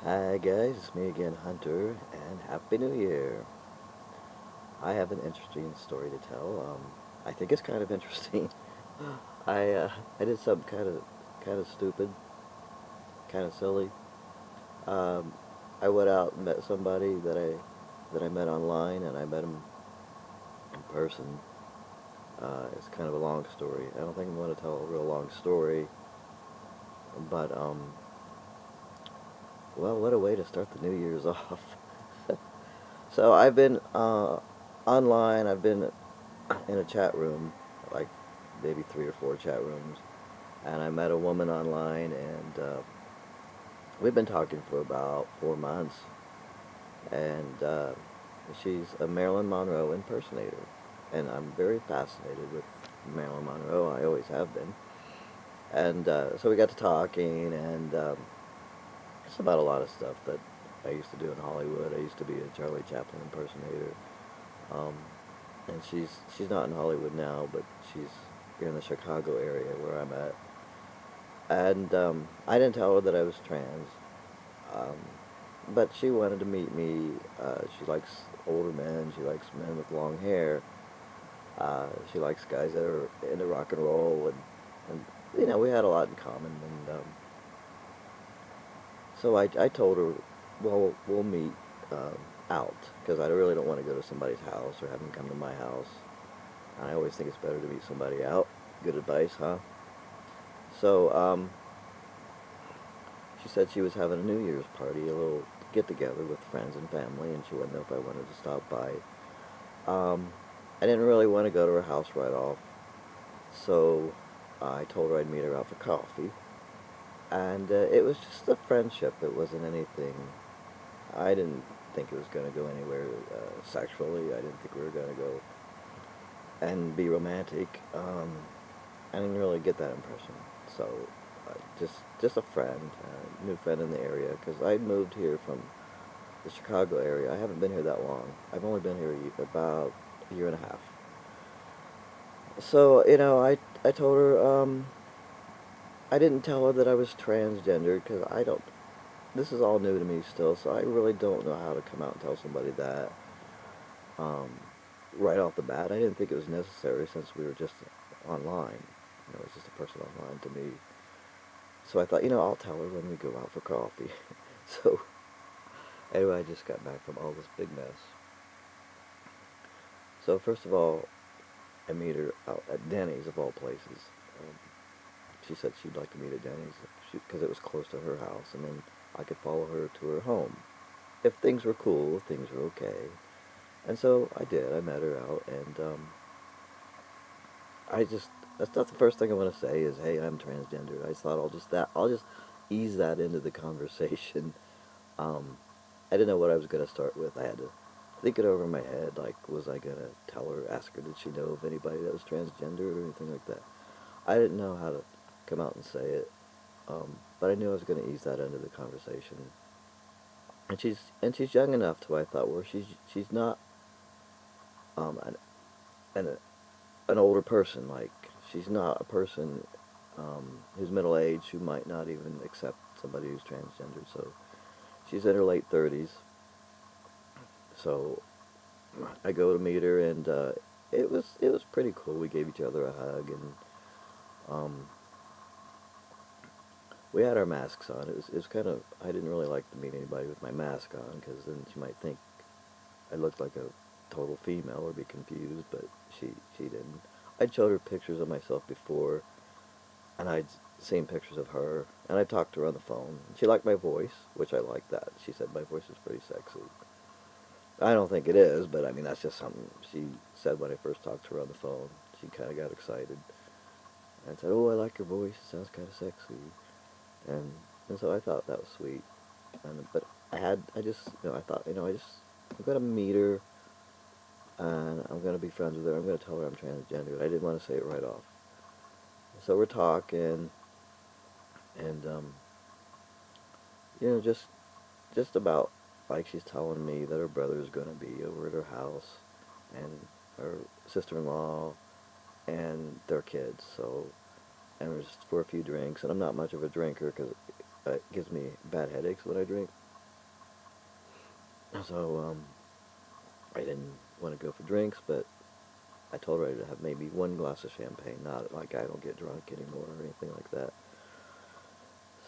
Hi guys, it's me again, Hunter, and Happy New Year. I have an interesting story to tell. I think it's kind of interesting. I uh, I did something kind of stupid, kind of silly. Um, I went out and met somebody that I met online, and I met him in person. It's kind of a long story. I don't think I'm going to tell a real long story, but well, what a way to start the New Year's off. So I've been online. I've been in a chat room, like maybe three or four chat rooms, and I met a woman online, and we've been talking for about 4 months, and she's a Marilyn Monroe impersonator, and I'm very fascinated with Marilyn Monroe. I always have been, and so we got to talking, and it's about a lot of stuff that I used to do in Hollywood. I used to be a Charlie Chaplin impersonator. Um, and she's not in Hollywood now, but she's here in the Chicago area where I'm at. And I didn't tell her that I was trans, um, but she wanted to meet me. She likes older men. She likes men with long hair. She likes guys that are into rock and roll, and we had a lot in common. And so I told her, well, we'll meet out because I really don't want to go to somebody's house or have them come to my house. I always think it's better to meet somebody out. Good advice, huh? So, she said she was having a New Year's party, a little get together with friends and family, and she wanted to know if I wanted to stop by. Um, I didn't really want to go to her house right off, so I told her I'd meet her out for coffee. And it was just a friendship. It wasn't anything. I didn't think it was going to go anywhere sexually. I didn't think we were going to go and be romantic. I didn't really get that impression. So, just a friend, a new friend in the area, because I moved here from the Chicago area. I haven't been here that long. I've only been here about a year and a half. So, I told her, I didn't tell her that I was transgender, because I don't, this is all new to me still, so I really don't know how to come out and tell somebody that, um, right off the bat. I didn't think it was necessary since we were just online. It was just a person online to me. So I thought, I'll tell her when we go out for coffee. So anyway, I just got back from all this big mess. So first of all, I meet her out at Denny's of all places. Um, she said she'd like to meet at Denny's because it was close to her house, and then I could follow her to her home. If things were cool, if things were okay. And so I did. I met her out, and that's not the first thing I want to say is, hey, I'm transgender. I just thought I'll just ease that into the conversation. Um, I didn't know what I was going to start with. I had to think it over in my head. Like, was I going to tell her, ask her, did she know of anybody that was transgender or anything like that? I didn't know how to come out and say it, but I knew I was going to ease that into the conversation. And she's young enough to I thought, well, she's not um, an an older person. Like, she's not a person who's middle aged who might not even accept somebody who's transgender. So she's in her late 30s. So I go to meet her, and it was pretty cool. We gave each other a hug, and um, we had our masks on. It was kind of, I didn't really like to meet anybody with my mask on because then she might think I looked like a total female or be confused, but she didn't. I'd showed her pictures of myself before, and I'd seen pictures of her, and I talked to her on the phone. She liked my voice, which I liked that. She said my voice is pretty sexy. I don't think it is, but I mean, that's just something she said when I first talked to her on the phone. She kind of got excited and said, "Oh, I like your voice. It sounds kind of sexy." And and so I thought that was sweet. But I just, I thought, I'm gonna meet her, and I'm gonna be friends with her. I'm gonna tell her I'm transgender. I didn't want to say it right off. So we're talking, and just about like she's telling me that her brother is gonna be over at her house, and her sister-in-law and their kids. So, and it was for a few drinks, and I'm not much of a drinker because it gives me bad headaches when I drink. So I didn't want to go for drinks, but I told her I'd have maybe one glass of champagne, not like I don't get drunk anymore or anything like that.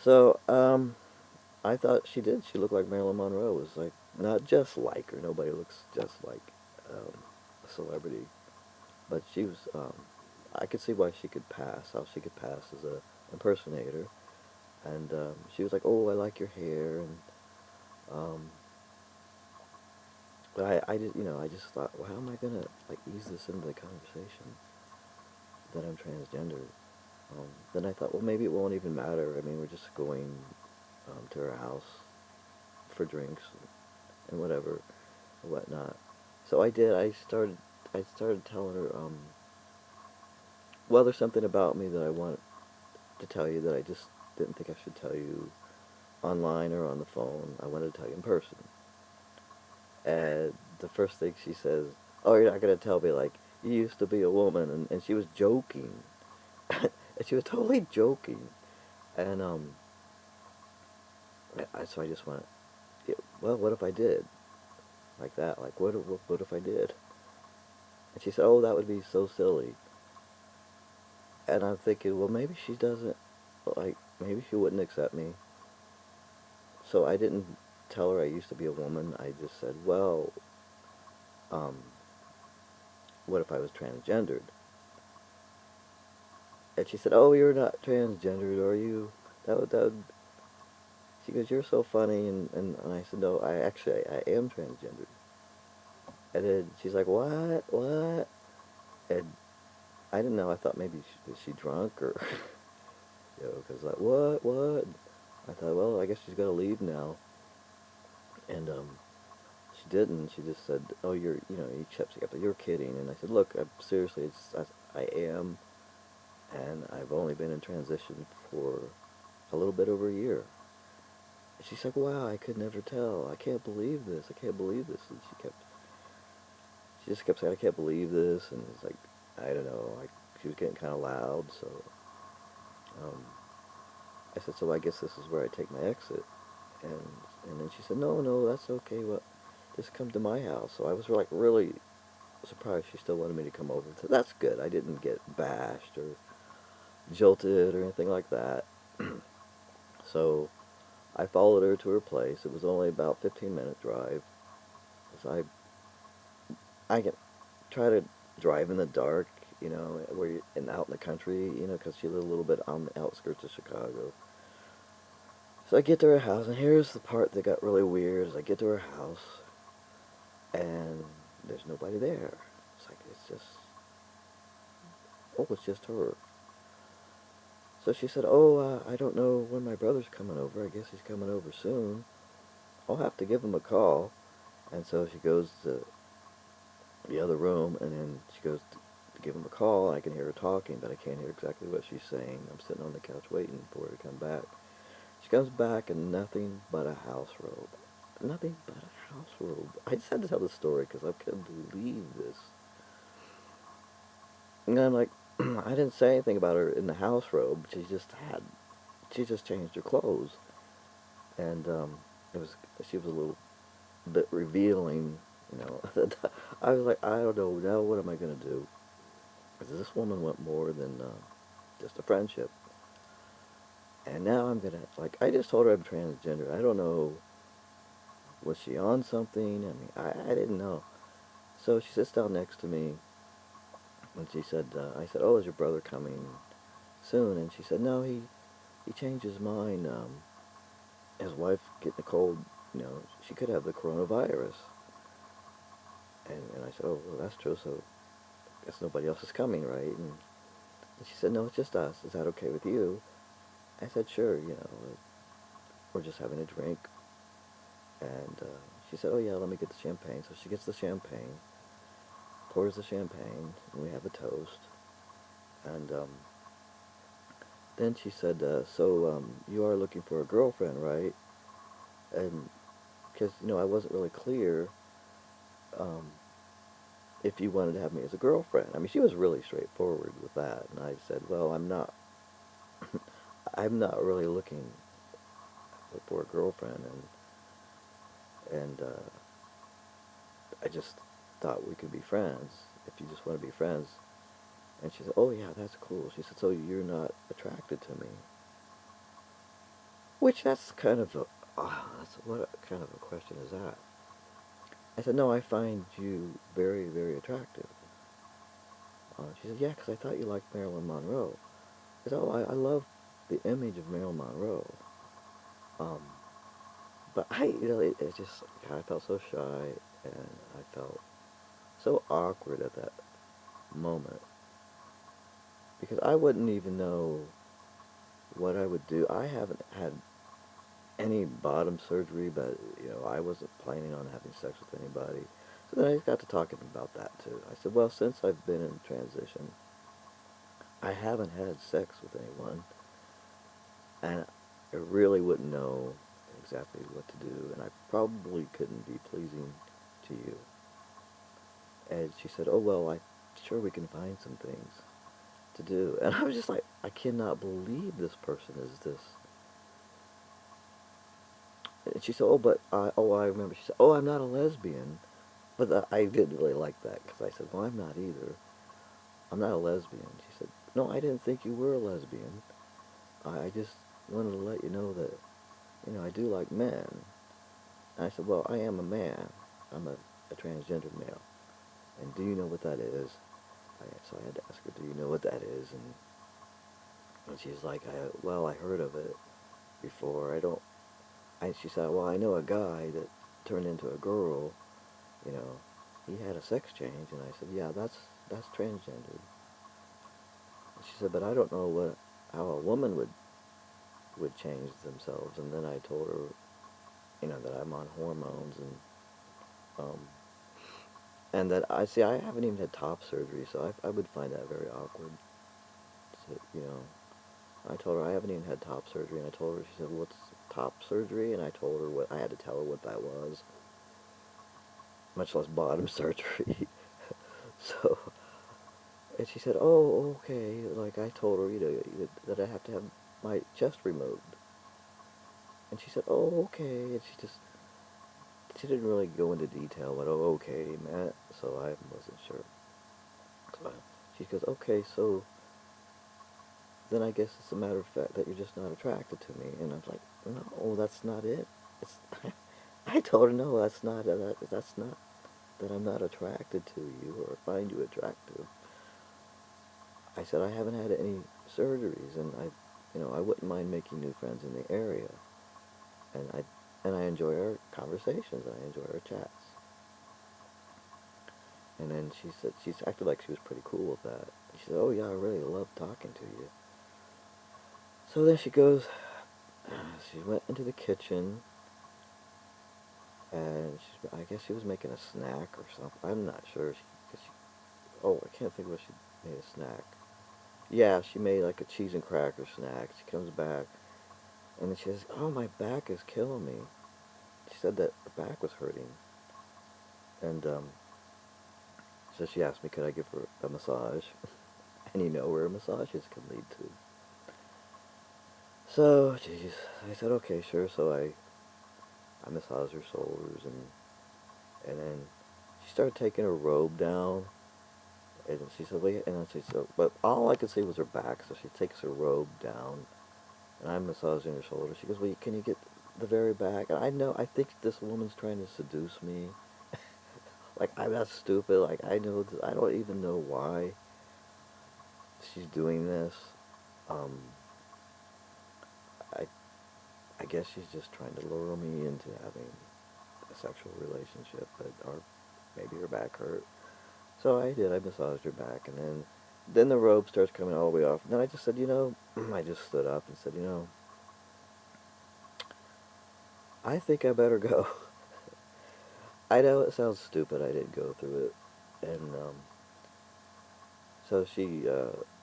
So I thought she did. She looked like Marilyn Monroe. It was like, not just like her. Nobody looks just like a celebrity. But she was, I could see why she could pass, how she could pass as a impersonator. And she was like, oh, I like your hair. And um, but I just thought, well, how am I going to, like, ease this into the conversation that I'm transgender? Then I thought, well, maybe it won't even matter. I mean, we're just going to her house for drinks and whatever, and whatnot. So I did. I started telling her, well, there's something about me that I want to tell you that I just didn't think I should tell you online or on the phone. I wanted to tell you in person. And the first thing she says, oh, you're not going to tell me, like, you used to be a woman. And she was joking. And she was totally joking. And, so I just went, yeah, well, what if I did? Like that. Like, what if I did? And she said, oh, that would be so silly. And I'm thinking, well, maybe she doesn't, like, maybe she wouldn't accept me. So I didn't tell her I used to be a woman. I just said, well, um, what if I was transgendered? And she said, oh, you're not transgendered, are you? That would, she goes, you're so funny. And I said, no, I am transgendered. And then she's like, what? And I didn't know. I thought maybe is she drunk or, because like, what? I thought, well, I guess she's got to leave now. And she didn't. She just said, oh, you kept saying, you're kidding. And I said, look, seriously, I am, and I've only been in transition for a little bit over a year. And she's like, wow, I could never tell. I can't believe this. I can't believe this. And she just kept saying, I can't believe this. And it's like, I don't know, like, she was getting kind of loud. So um, I said, so I guess this is where I take my exit. And and then she said, no, that's okay. Well, just come to my house. So I was like really surprised she still wanted me to come over. So that's good. I didn't get bashed or jilted or anything like that. So I followed her to her place. It was only about 15-minute drive. So I can try to drive in the dark, where and out in the country, because she lived a little bit on the outskirts of Chicago. So I get to her house, and here's the part that got really weird. Is I get to her house, and there's nobody there. It's like it's just her. So she said, oh, I don't know when my brother's coming over. I guess he's coming over soon. I'll have to give him a call. And so she goes to the other room, and then she goes to give him a call. I can hear her talking, but I can't hear exactly what she's saying. I'm sitting on the couch waiting for her to come back. She comes back, and nothing but a house robe. Nothing but a house robe. I just had to tell the story because I couldn't believe this. And I'm like, I didn't say anything about her in the house robe. She just changed her clothes. And it was she was a little bit revealing, you know. I was like, I don't know now. What am I gonna do? Because this woman want more than just a friendship. And now I'm gonna like. I just told her I'm transgender. I don't know. Was she on something? I mean, I didn't know. So she sits down next to me, and she said, I said, oh, is your brother coming soon? And she said, no, he changed his mind. His wife getting a cold. She could have the coronavirus. And I said, oh, well, that's true, so I guess nobody else is coming, right? And she said, no, it's just us. Is that okay with you? I said, sure, we're just having a drink. And she said, oh, yeah, let me get the champagne. So she gets the champagne, pours the champagne, and we have a toast. And then she said, so you are looking for a girlfriend, right? And because, I wasn't really clear um, if you wanted to have me as a girlfriend. I mean, she was really straightforward with that. And I said, well, I'm not really looking for a girlfriend. And I just thought we could be friends, if you just want to be friends. And she said, oh yeah, that's cool. She said, so you're not attracted to me? Which, that's kind of a, what kind of a question is that? I said, no, I find you very, very attractive. She said, yeah, because I thought you liked Marilyn Monroe. I said, oh, I love the image of Marilyn Monroe. Um, but it just, I felt so shy, and I felt so awkward at that moment, because I wouldn't even know what I would do. I haven't had any bottom surgery, but, I wasn't planning on having sex with anybody. So then I got to talking about that too. I said, well, since I've been in transition, I haven't had sex with anyone, and I really wouldn't know exactly what to do, and I probably couldn't be pleasing to you. And she said, oh, well, I'm sure we can find some things to do. And I was just like, I cannot believe this person is this. And she said, oh, but, I remember, she said, oh, I'm not a lesbian. But I didn't really like that, because I said, well, I'm not either. I'm not a lesbian. She said, no, I didn't think you were a lesbian. I just wanted to let you know that, I do like men. And I said, well, I am a man. I'm a transgender male. And do you know what that is? So I had to ask her, do you know what that is? And she's like, well, I heard of it before. She said, well, I know a guy that turned into a girl, you know. He had a sex change. And I said, yeah, that's transgendered. And she said, but I don't know how a woman would change themselves. And then I told her, that I'm on hormones, um, and that I haven't even had top surgery, so I would find that very awkward. So, I told her I haven't even had top surgery, and I told her, she said, what's top surgery? And I told her I had to tell her what that was, much less bottom surgery. So, and she said, oh, okay, like I told her, that I have to have my chest removed. And she said, oh, okay, and she didn't really go into detail what oh, okay meant, so I wasn't sure. So she goes, okay, so then I guess it's a matter of fact that you're just not attracted to me. And I was like, no, that's not it. It's, I told her, no, that's not that I'm not attracted to you or find you attractive. I said, I haven't had any surgeries, and I wouldn't mind making new friends in the area. And I enjoy our conversations, and I enjoy our chats. And then she acted like she was pretty cool with that. She said, oh yeah, I really love talking to you. So then she went into the kitchen, and I guess she was making a snack or something. I'm not sure. Oh, I can't think of what she made a snack. Yeah, she made like a cheese and cracker snack. She comes back, and then she says, oh, my back is killing me. She said that her back was hurting. And so she asked me, could I give her a massage? And where massages can lead to. So, geez, I said, okay, sure. So I massaged her shoulders, and then she started taking her robe down. And she said, wait, and then she said, but all I could see was her back, so she takes her robe down, and I'm massaging her shoulder. She goes, well, can you get the very back? And I think this woman's trying to seduce me. Like, I'm not stupid. Like, I don't even know why she's doing this. Um, I, I guess she's just trying to lure me into having a sexual relationship, or maybe her back hurt. So I did. I massaged her back, and then the robe starts coming all the way off. And then I just said, I just stood up and said, I think I better go. I know it sounds stupid. I didn't go through it, and so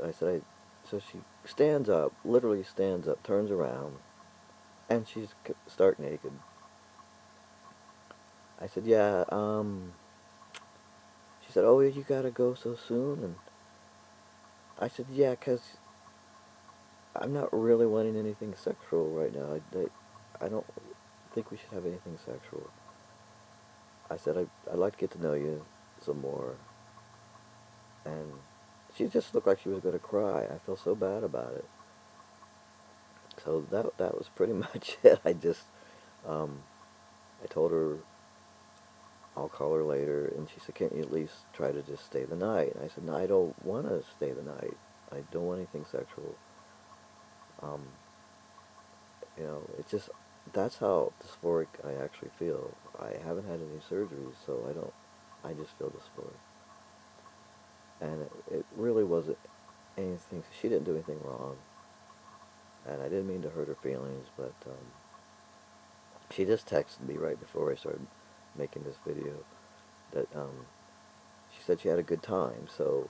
I said, so she stands up, literally stands up, turns around, and she's stark naked. I said, yeah. She said, oh, you gotta go so soon, and I said, yeah, 'cause I'm not really wanting anything sexual right now. I don't think we should have anything sexual. I said I'd like to get to know you some more, and she just looked like she was going to cry. I feel so bad about it. So that was pretty much it. Um, I told her I'll call her later, and she said, "Can't you at least try to just stay the night?" And I said, "No, I don't want to stay the night. I don't want anything sexual." Um, it's just that's how dysphoric I actually feel. I haven't had any surgeries, so I don't. I just feel dysphoric, and it really wasn't anything. She didn't do anything wrong, and I didn't mean to hurt her feelings, but she just texted me right before I started making this video that she said she had a good time. So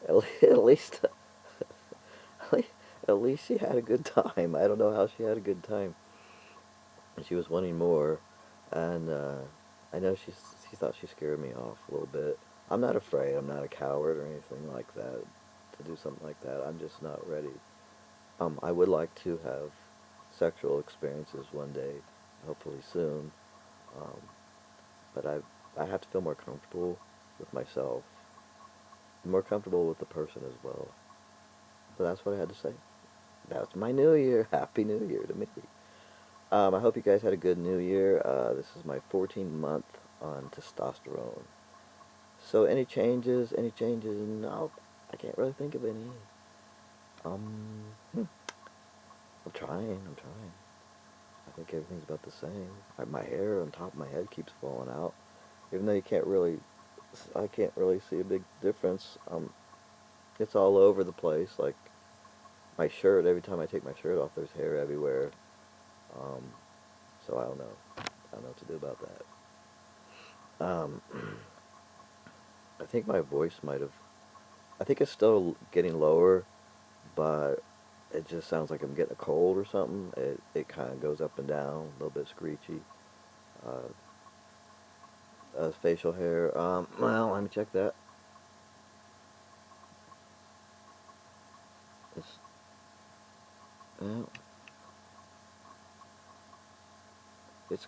at at least at least she had a good time. I don't know how she had a good time. And she was wanting more, and I know she thought she scared me off a little bit. I'm not afraid. I'm not a coward or anything like that to do something like that. I'm just not ready. I would like to have sexual experiences one day, hopefully soon. Um, but I have to feel more comfortable with myself, more comfortable with the person as well. So that's what I had to say. That's my New Year. Happy New Year to me. I hope you guys had a good New Year. This is my 14th month on testosterone. So any changes? Any changes? No, I can't really think of any. Hmm, I'm trying. I'm trying. I think everything's about the same. My hair on top of my head keeps falling out, even though I can't really see a big difference. It's all over the place. Like my shirt, every time I take my shirt off, there's hair everywhere. Um, so I don't know. I don't know what to do about that. I think my voice might have. I think it's still getting lower, but it just sounds like I'm getting a cold or something. It kind of goes up and down, a little bit screechy. Facial hair. Well, let me check that. It's well,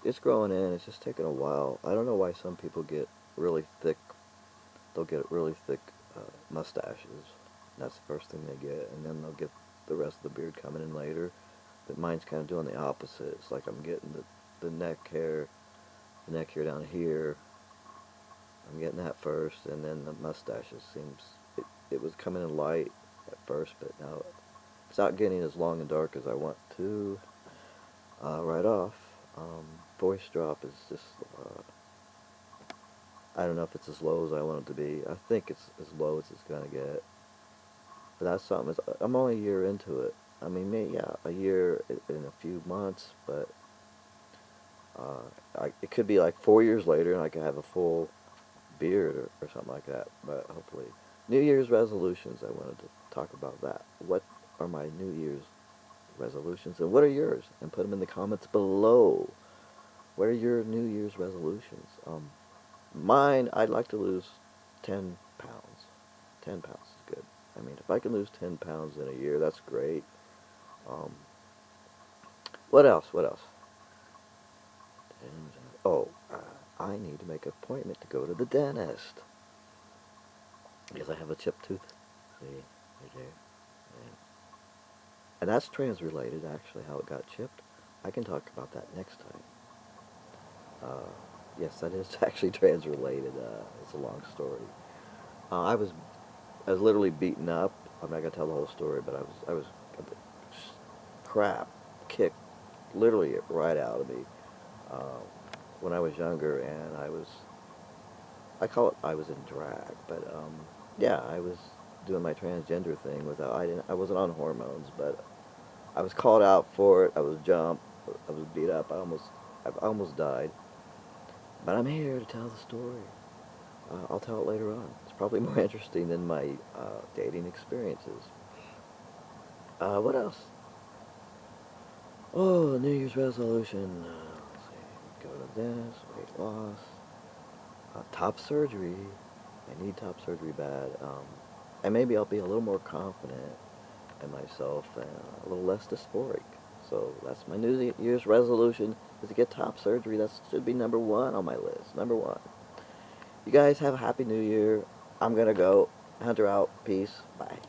it's growing in. It's just taking a while. I don't know why some people get really thick. They'll get really thick mustaches. That's the first thing they get, and then they'll get the rest of the beard coming in later. But mine's kind of doing the opposite. It's like I'm getting the neck hair down here. I'm getting that first, and then the mustaches it was coming in light at first, but now it's not getting as long and dark as I want to. Right off, voice drop is just I don't know if it's as low as I want it to be. I think it's as low as it's gonna get. But that's something. I'm only a year into it. I mean, maybe, yeah, a year in a few months, but it could be like 4 years later, and I could have a full beard or something like that. But hopefully, New Year's resolutions. I wanted to talk about that. What are my New Year's resolutions, and what are yours? And put them in the comments below. What are your New Year's resolutions? Mine, I'd like to lose 10 pounds. 10 pounds is good. I mean, if I can lose 10 pounds in a year, that's great. Um, what else? What else? And, I need to make an appointment to go to the dentist because I have a chipped tooth. See, right there. Yeah. And that's trans-related, actually, how it got chipped. I can talk about that next time. Uh, yes, that is actually trans-related. It's a long story. I was literally beaten up. I'm not gonna tell the whole story, but I was crap kicked literally right out of me uh, when I was younger, and I call it I was in drag, but yeah, I was doing my transgender thing without I wasn't on hormones, but I was called out for it. I was jumped. I was beat up. I almost died. But I'm here to tell the story. I'll tell it later on. It's probably more interesting than my dating experiences. What else? Oh, New Year's resolution. Let's see. Go to this. Weight loss. Top surgery. I need top surgery bad. And maybe I'll be a little more confident in myself and a little less dysphoric. So that's my New Year's resolution. is to get top surgery. That should be number one on my list. Number one. You guys have a happy new year. I'm gonna go. Hunter out. Peace. Bye.